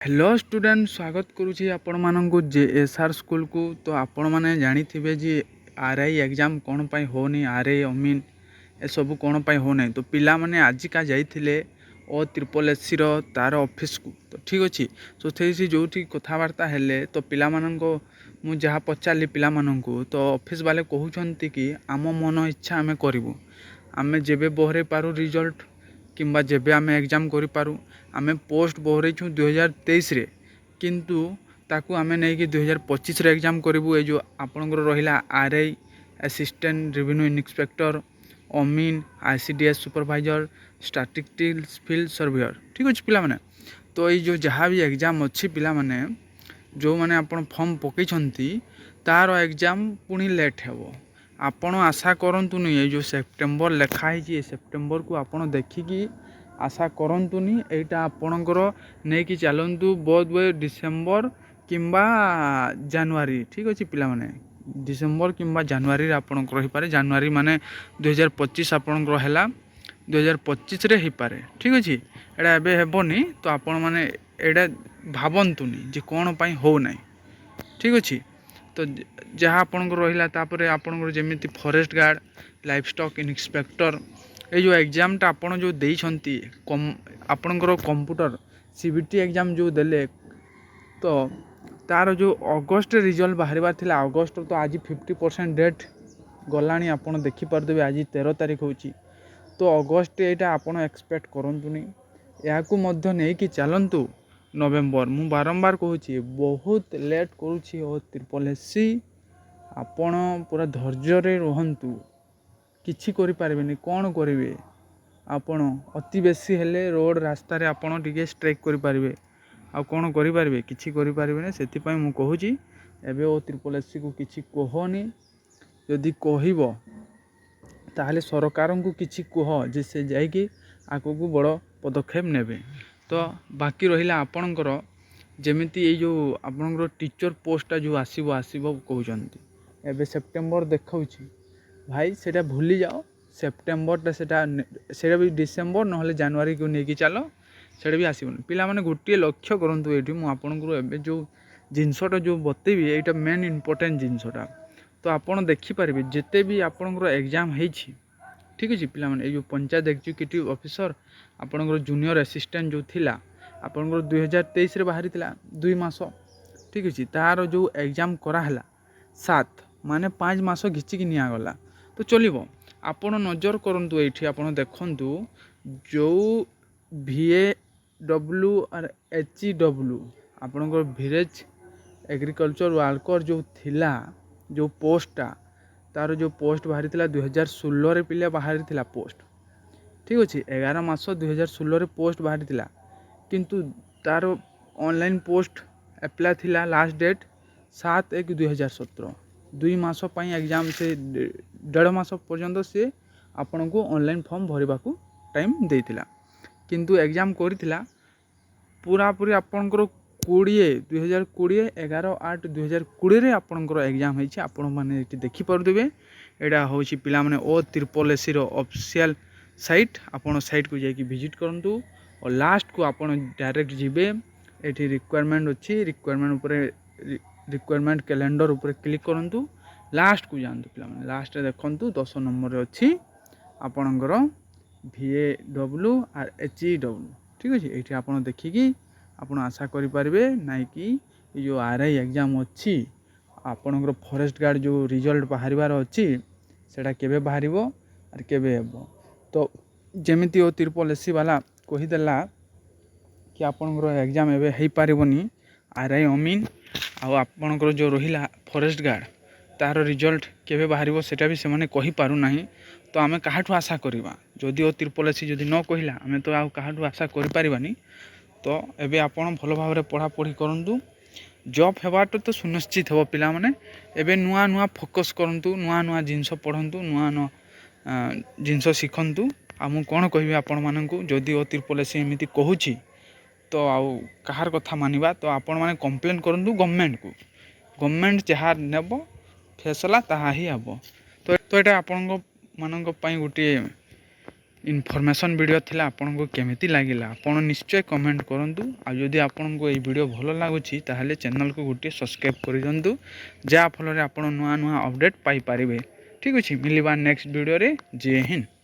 Hello student स्वागत करुँची आपण मानक जेएसआर स्कूल को। तो आपण मैंने जानी जे आरआई एग्जाम कौन पाई होनी, आरआई अमीन ए सब कौन पाई होना। तो पिला माने आजिका जाइथिले ओ ट्रिपल एससी रो तार ऑफिस को। तो ठीक अच्छे तो से जो कथबार्ता हेले तो पिला माननको मु जहाँ पचारि पिला माननको तो ऑफिस वाले कहते कि आम मन इच्छा आम करूँ, आम जेबे बहरे पारू रिजल्ट किंबा जेबे आम एग्जाम करूँ। आम पोस्ट बहरईछु 2023 रे, किंतु ताकू आम नहीं कि 2025 रे एग्जाम करूँ। ये जो आपंकर रहा आरआई असिस्टेंट रेवेन्यू इंस्पेक्टर, अमीन, ICDS supervisor, statistics field surveyor, ठीक अच्छे पिला माने। तो ये जो जहाँ भी एग्जाम अच्छी पिला माने जो मैंने आपण फॉर्म पकई तार एग्जाम पुणी लेट हेबो। आपण आशा करंतुनी ये जो सेप्टेम्बर लिखाई सेप्टेम्बर को आपण देखिकी आशा करंतुनी। एटा आपणकर नहीं कि चलतु बोध हुए डिसेम्बर किंबा जानुआरी, ठीक अच्छे पिला माने डिसेम्बर किंबा जानुआरी आपणकर हो पारे। जानुआरी माने 2025 आपणकर है 2025 रे हो पारे, ठीक अच्छे। एटा एबे हेबोनी तो आपण माने एटा भाबंतुनी जे कौन पाई हो ना, ठीक अच्छे। तो जहाँ आपंकर रहा तापर आपंकर जमी forest guard, life stock inspector ये जो एग्जामटा आपड़ जो देइछंती आपणकर कंप्यूटर सीबीटी एग्जाम जो देले तो तार जो अगस्ट रिजल्ट बाहर थिला अगस्ट तो आज 50% डेट गलानी आपन देखि पारदेबे। आज 13 तारीख होची तो अगस्ट एटा आपन एक्सपेक्ट करंतुनी, याकू मध्य नहीं कि चलंतु नवेम्बर। मु बारंबार कहूँ बहुत लेट करुँची ओ ट्रिपल एससी। आपण पूरा धैर्य रुहतु, किछि करि पारबेनी, कौन करेंगे आपण अति बेसी हेले रोड रास्ता रे आपण टिके स्ट्राइक करि पारबे, आ कौन करि पारबे, किछि करि पारबेनी। सेति पई मु कहूची एबे ओ ट्रिपल एससी को किछि कहनी, जदि कहइबो ताहले सरकार को किछि कह जे से जाइकी आगु को बड़ पदक्षेप नेबे। तो बाकी रहिला आपणकर जमिति ये जो आपणकर टीचर पोस्टा जो आसीबो आसीबो कहउचंती एबे सेप्टेम्बर देखाउची भाई सेटा भूली जाओ। सेप्टेम्बर सेटा भी डिसेम्बर नहले जानुआरी को लेकिन चलो सेटा भी आसबनी। पिला माने गोटे लक्ष्य करंतु एठी मु आपणकर एबे जो जिनसटा जो बतेबी एटा मेन इंपोर्टेंट जिनसटा। तो आपण देखि पारबे जेते भी आपणकर एग्जाम हेछि, ठीक अच्छे पिला माने। जो पंचायत एग्जीक्यूटिव ऑफिसर आपणकर जूनियर असिस्टेंट जो थिला आपणकर 2023 रे बाहरी थिला 2 मास, ठीक अच्छे। तार जो एग्जाम कराला 7 माने 5 मास घिचिकी निया गला तो चलिबो। आपण नजर करंतु एठी आपण देखंतु जो VAW और HEW आपणकर विलेज एग्रीकल्चर वर्कर जो थिला जो पोस्टा तार जो पोस्ट बाहरी थिला 2016 रे पिले बाहरी थिला पोस्ट, ठीक अच्छे। 11 मास 2016 रे पोस्ट बाहरी थिला, किंतु तार ऑनलाइन पोस्ट अप्लाई थिला लास्ट डेट 7/1/2017। 2 मास पई एग्जाम से 1.5 मास पर्यंत से आपण को ऑनलाइन फॉर्म भरवा को टाइम देइथिला, किंतु एग्जाम करिथिला पूरा पूरी आपणकर 2020 11/8/2020 रे आपणकर एग्जाम होइछि। आपण माने एठी देखि परदेबे एडा होछि पिला माने ओ ट्रिपल एससी रो ऑफिशियल साइट। आपण साइट को जाई कि विजिट करंतु और लास्ट को आपण डायरेक्ट जिबे एठी रिक्वायरमेंट अछि, रिक्वायरमेंट ऊपर रिक्वायरमेंट कैलेंडर ऊपर क्लिक करंतु, लास्ट को जानतु पिला माने। लास्ट रे देखंतु 10 नंबर रे अछि आपणकर VAW और HEW, ठीक अछि। एठी आपण देखिकी आपण आशा करि पारबे नाइ कि ये जो आरआई एग्जाम अच्छी आपणकर फॉरेस्ट गार्ड जो रिजल्ट बाहर अच्छी सेटा केबे बाहरिबो और केबे हेबो। तो जेमिति ओ ट्रिपल एससी वाला कहिदेला कि आपणकर एग्जाम एबे हेई पारिबोनी आरआई अमीन आ आपणकर जो रहिला फॉरेस्ट गार्ड तार रिजल्ट केबे बाहरिबो सेटा भी सेमाने कहि पारु नाही। तो आमे काहाठू आशा करिबा, जदि ओ ट्रिपल एससी जदि न कहिला आमे तो आ काहाठू आशा करि पारिबानी। तो एबे आपण भल भाव रे पढ़ा पढ़ी करंतु, जॉब हेबाट तो सुनिश्चित हेबो पिला माने। एबे नुआ नुआ फोकस करंतु, नुआ नुआ जिनस पढ़ंतु, नुआ नुआ जिनस शिखंतु। आ मु कोन कहिबे आपण माननकु जदि ओ ट्रिपल एससी एमिति कहूची तो आउ कहार कथा मानिबा। तो आपण माने कंप्लेन करंतु गवर्नमेंट को, गवर्नमेंट जहाँ नेबो फैसला ताहा ही हेबो। तो एटा आपण माननक पई गोटे ଇନଫର୍ମେସନ୍ ଭିଡ଼ିଓ ଥିଲା ଆପଣଙ୍କୁ କେମିତି ଲାଗିଲା ଆପଣ ନିଶ୍ଚୟ କମେଣ୍ଟ କରନ୍ତୁ। ଆଉ ଯଦି ଆପଣଙ୍କୁ ଏଇ ଭିଡ଼ିଓ ଭଲ ଲାଗୁଛି ତାହେଲେ ଚ୍ୟାନେଲକୁ ଗୋଟିଏ ସବସ୍କ୍ରାଇବ୍ କରିଦିଅନ୍ତୁ, ଯାହାଫଳରେ ଆପଣ ନୂଆ ନୂଆ ଅପଡ଼େଟ୍ ପାଇପାରିବେ। ଠିକ୍ ଅଛି, ମିଳିବା ନେକ୍ସଟ ଭିଡ଼ିଓରେ। ଜୟ ହିନ୍ଦ।